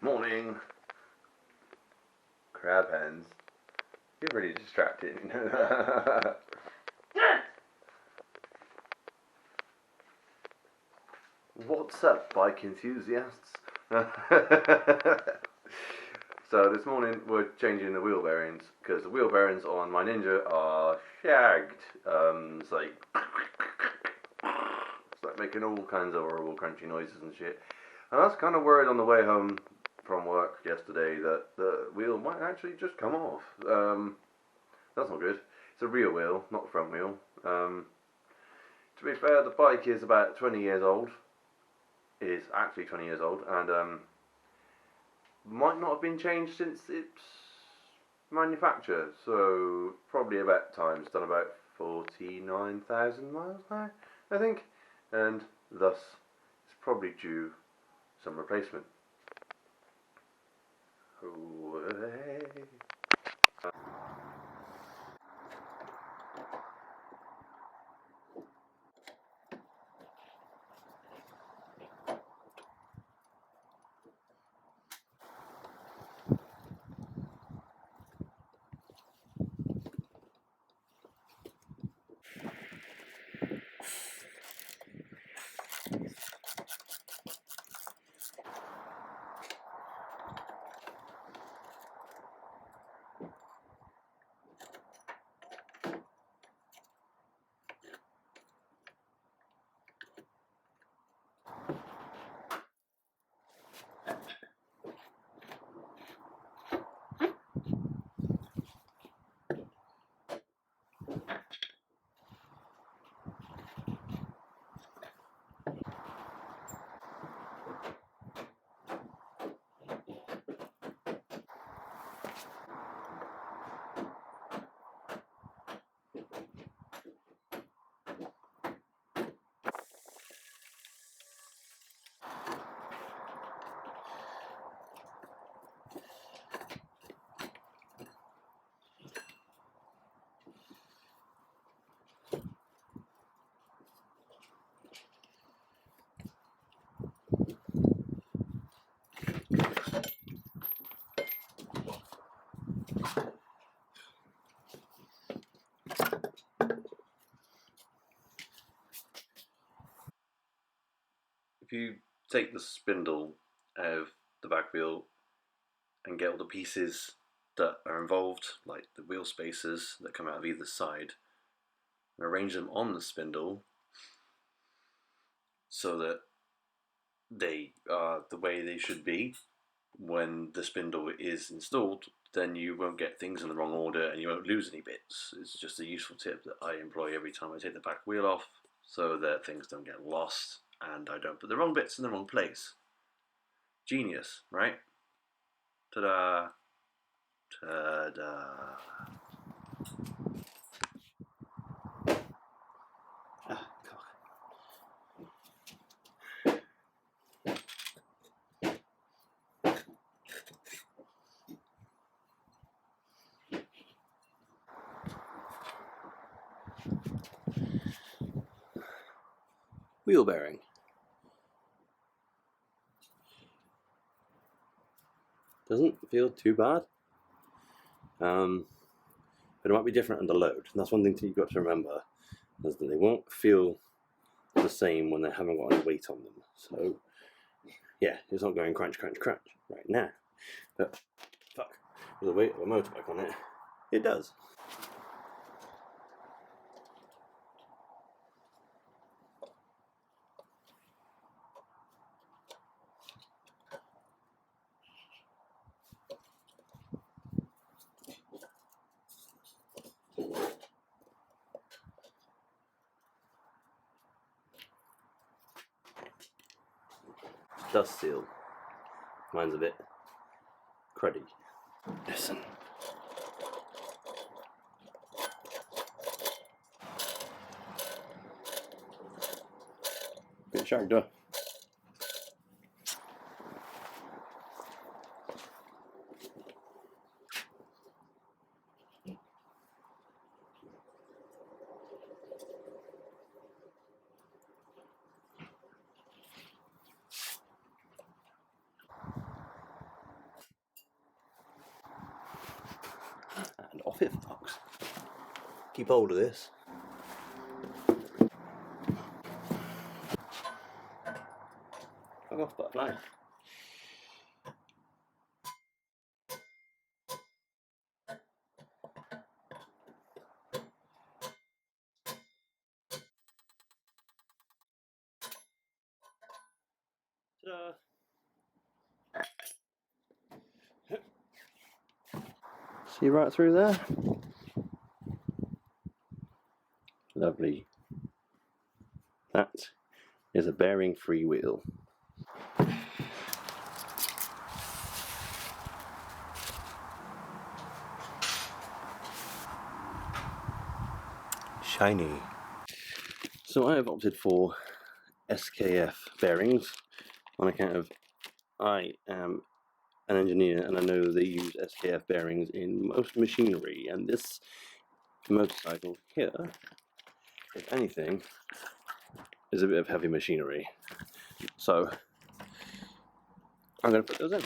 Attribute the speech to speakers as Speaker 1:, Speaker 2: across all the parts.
Speaker 1: Morning, crab hens. You're really distracting. What's up, bike enthusiasts? So this morning we're changing the wheel bearings because the wheel bearings on my Ninja are shagged. It's like making all kinds of horrible crunchy noises and shit. And I was kind of worried on the way home from work yesterday that the wheel might actually just come off. That's not good. It's a rear wheel, not front wheel. To be fair, the bike is about 20 years old. It is actually 20 years old, and might not have been changed since its manufacture. So probably about time. It's done about 49,000 miles now, I think, and thus it's probably due some replacement. Hooray. If you take the spindle out of the back wheel and get all the pieces that are involved, like the wheel spacers that come out of either side, and arrange them on the spindle so that they are the way they should be when the spindle is installed, then you won't get things in the wrong order and you won't lose any bits. It's just a useful tip that I employ every time I take the back wheel off so that things don't get lost and I don't put the wrong bits in the wrong place. Genius, right? Ta-da! Ta-da! Ah, cock. Wheel bearing. Doesn't feel too bad. But it might be different under load. And that's one thing you've got to remember, is that they won't feel the same when they haven't got any weight on them. So yeah, it's not going crunch, crunch, crunch right now. But fuck, with the weight of a motorbike on it, it does. Dust seal. Mine's a bit cruddy. Listen. Bit shagged up. off it, fucks. Keep hold of this. Fuck off, butterfly. Ta-da. See right through there? Lovely. That is a bearing-free wheel. Shiny. So I have opted for SKF bearings on account of I am an engineer and I know they use SKF bearings in most machinery, and this motorcycle here, if anything, is a bit of heavy machinery. So I'm going to put those in.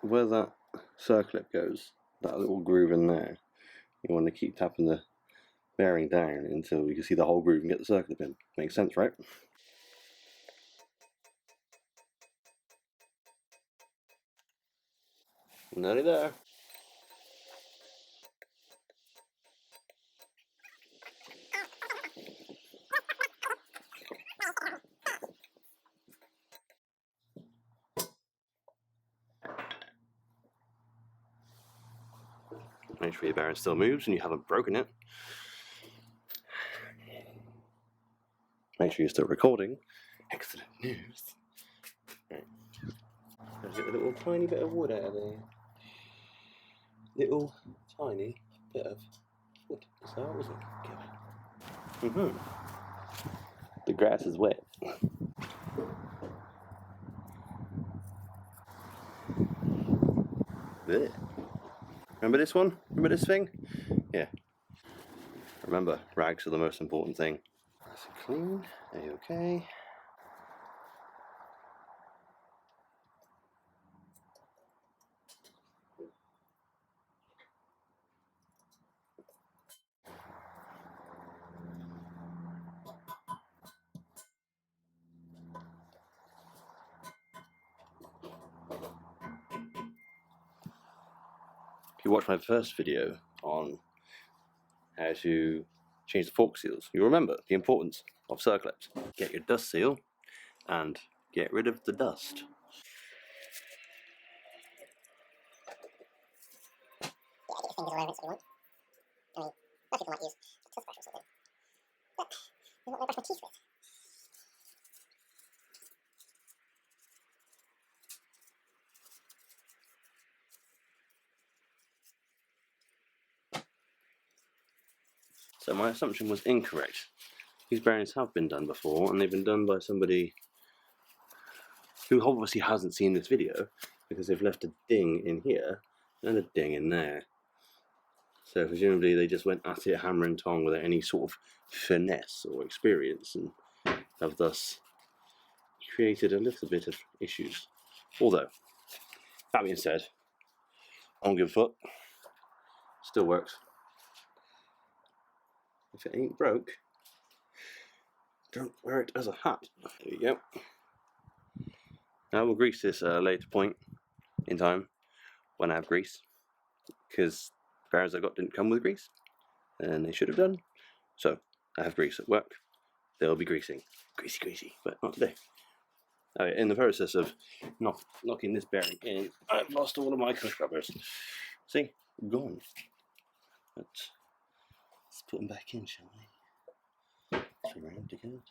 Speaker 1: Where that circlip goes, that little groove in there, you want to keep tapping the bearing down until you can see the whole groove and get the circlip in. Makes sense, right? Nearly there. Make sure your bearing still moves and you haven't broken it. Make sure you're still recording. Excellent news. Right. Let's get a little tiny bit of wood out of there. Little tiny bit of wood. Is that what it was? The grass is wet. Blech. Remember this one? Remember this thing? Yeah. Remember, rags are the most important thing. Nice and clean. A-okay. If you watched my first video on how to change the fork seals, you'll remember the importance of circlips. Get your dust seal and get rid of the dust. Yeah, I think your fingers all over it so you want. I mean, most people might use a toothbrush or something. But you want to brush my teeth with. So my assumption was incorrect. These bearings have been done before, and they've been done by somebody who obviously hasn't seen this video, because they've left a ding in here and a ding in there. So presumably they just went at it hammer and tong without any sort of finesse or experience, and have thus created a little bit of issues. Although, that being said, I don't give a fuck. Still works. If it ain't broke, don't wear it as a hat. There you go. Now we'll grease this at a later point in time when I have grease, because the bearings I got didn't come with grease, and they should have done. So I have grease at work. They'll be greasing. Greasy, greasy, but not today. In the process of knocking this bearing in, I've lost all of my cush rubbers. See? Gone. But let's put them back in, shall we? Around again.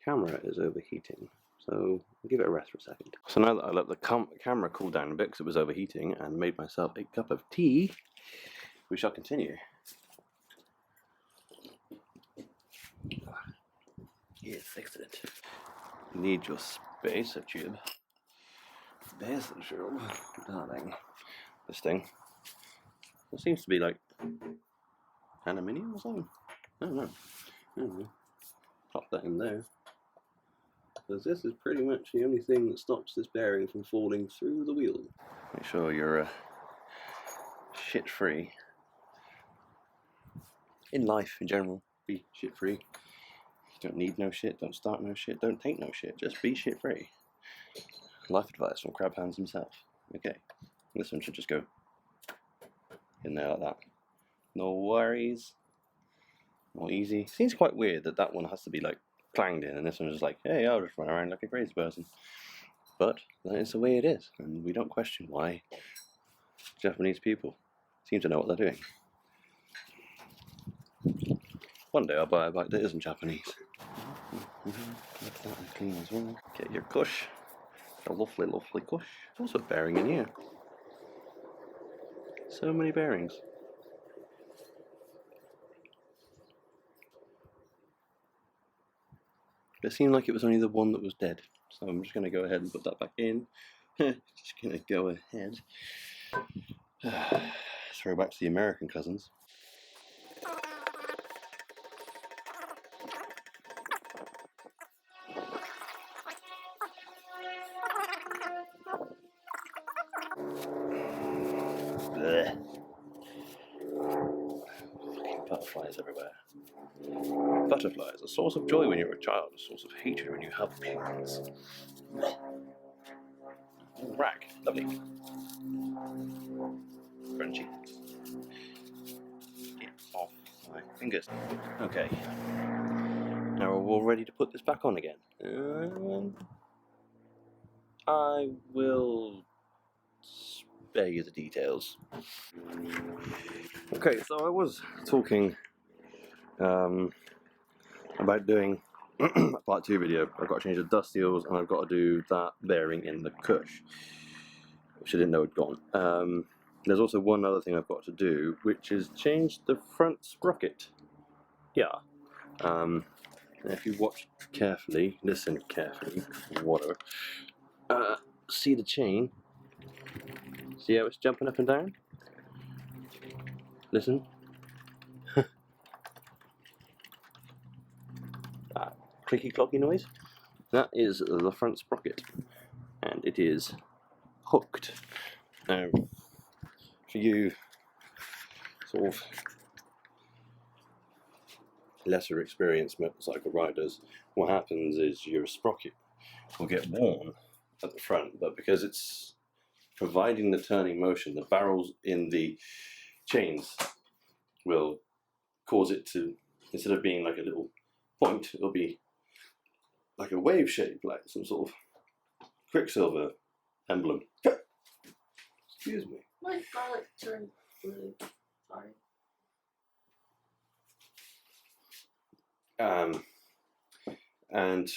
Speaker 1: camera is overheating, so I'll give it a rest for a second. So now that I let the camera cool down a bit because it was overheating and made myself a cup of tea, we shall continue. Yes, excellent. Need your spacer tube. Spacer tube, darling. This thing. It seems to be like aluminium or something. I don't know. Pop that in there. Because this is pretty much the only thing that stops this bearing from falling through the wheel. Make sure you're shit free. In life, in general, be shit free. You don't need no shit, don't start no shit, don't take no shit, just be shit free. Life advice from Crab Hands himself. Okay, this one should just go in there like that. No worries. Not easy. Seems quite weird that that one has to be like clanged in and this one's just like, hey, I'll just run around like a crazy person. But that is the way it is, and we don't question why Japanese people seem to know what they're doing. One day I'll buy a bike that isn't Japanese. Clean as well. Get your cush. A lovely, lovely cush. There's also a bearing in here. So many bearings. It seemed like it was only the one that was dead. So I'm just going to go ahead and put that back in. Just going to go ahead. Throw back to the American cousins. Blech. Fucking butterflies everywhere. Butterflies, a source of joy when you're a child, a source of hatred when you have plans. Rack, lovely. Crunchy. Get off my fingers. Okay. Now we're all ready to put this back on again. I will spare you the details. Okay, so I was talking about doing a part 2 video. I've got to change the dust seals and I've got to do that bearing in the cush, which I didn't know had gone. There's also one other thing I've got to do, which is change the front sprocket. Yeah. If you watch carefully, listen carefully, whatever, see the chain? See how it's jumping up and down? Listen. That clicky clocky noise? That is the front sprocket, and it is hooked. Now, for you sort of lesser experienced motorcycle riders, what happens is your sprocket will get worn at the front, but because it's providing the turning motion, the barrels in the chains will cause it to, instead of being like a little point, it'll be like a wave shape, like some sort of Quicksilver emblem. Excuse me.
Speaker 2: My garlic turned blue. Sorry.
Speaker 1: And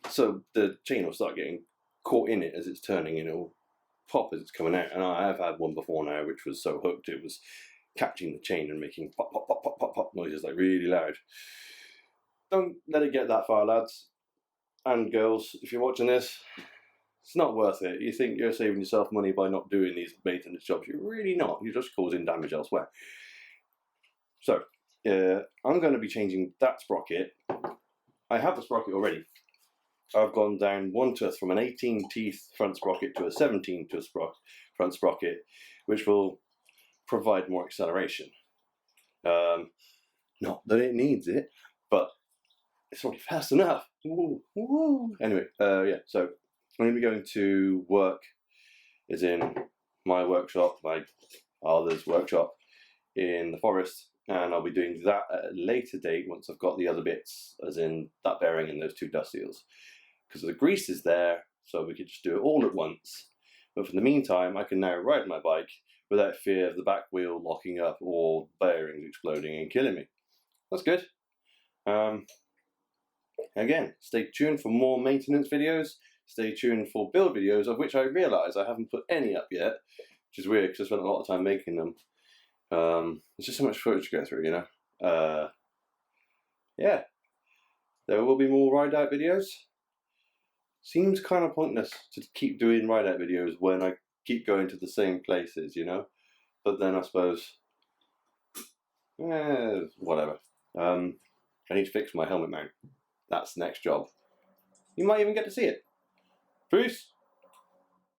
Speaker 1: so the chain will start getting caught in it as it's turning, and it'll pop as it's coming out. And I have had one before now which was so hooked it was catching the chain and making pop pop pop pop pop pop noises, like really loud. Don't let it get that far, lads and girls. If you're watching this, it's not worth it. You think you're saving yourself money by not doing these maintenance jobs. You're really not. You're just causing damage elsewhere. So I'm going to be changing that sprocket. I have the sprocket already. I've gone down one tooth from an 18 teeth front sprocket to a 17 tooth front sprocket, which will provide more acceleration. Not that it needs it, but it's already fast enough. Woo, woo. Anyway, yeah, so I'm going to be going to work, as in my workshop, my father's workshop in the forest, and I'll be doing that at a later date once I've got the other bits, as in that bearing and those 2 dust seals. Because the grease is there, so we could just do it all at once. But for the meantime, I can now ride my bike without fear of the back wheel locking up or bearings exploding and killing me. That's good. Again, stay tuned for more maintenance videos. Stay tuned for build videos, of which I realise I haven't put any up yet, which is weird because I spent a lot of time making them. There's just so much footage to go through, you know. Yeah, there will be more ride out videos. Seems kind of pointless to keep doing ride out videos when I keep going to the same places, you know. But then I suppose, whatever. I need to fix my helmet mount. That's the next job. You might even get to see it. Peace.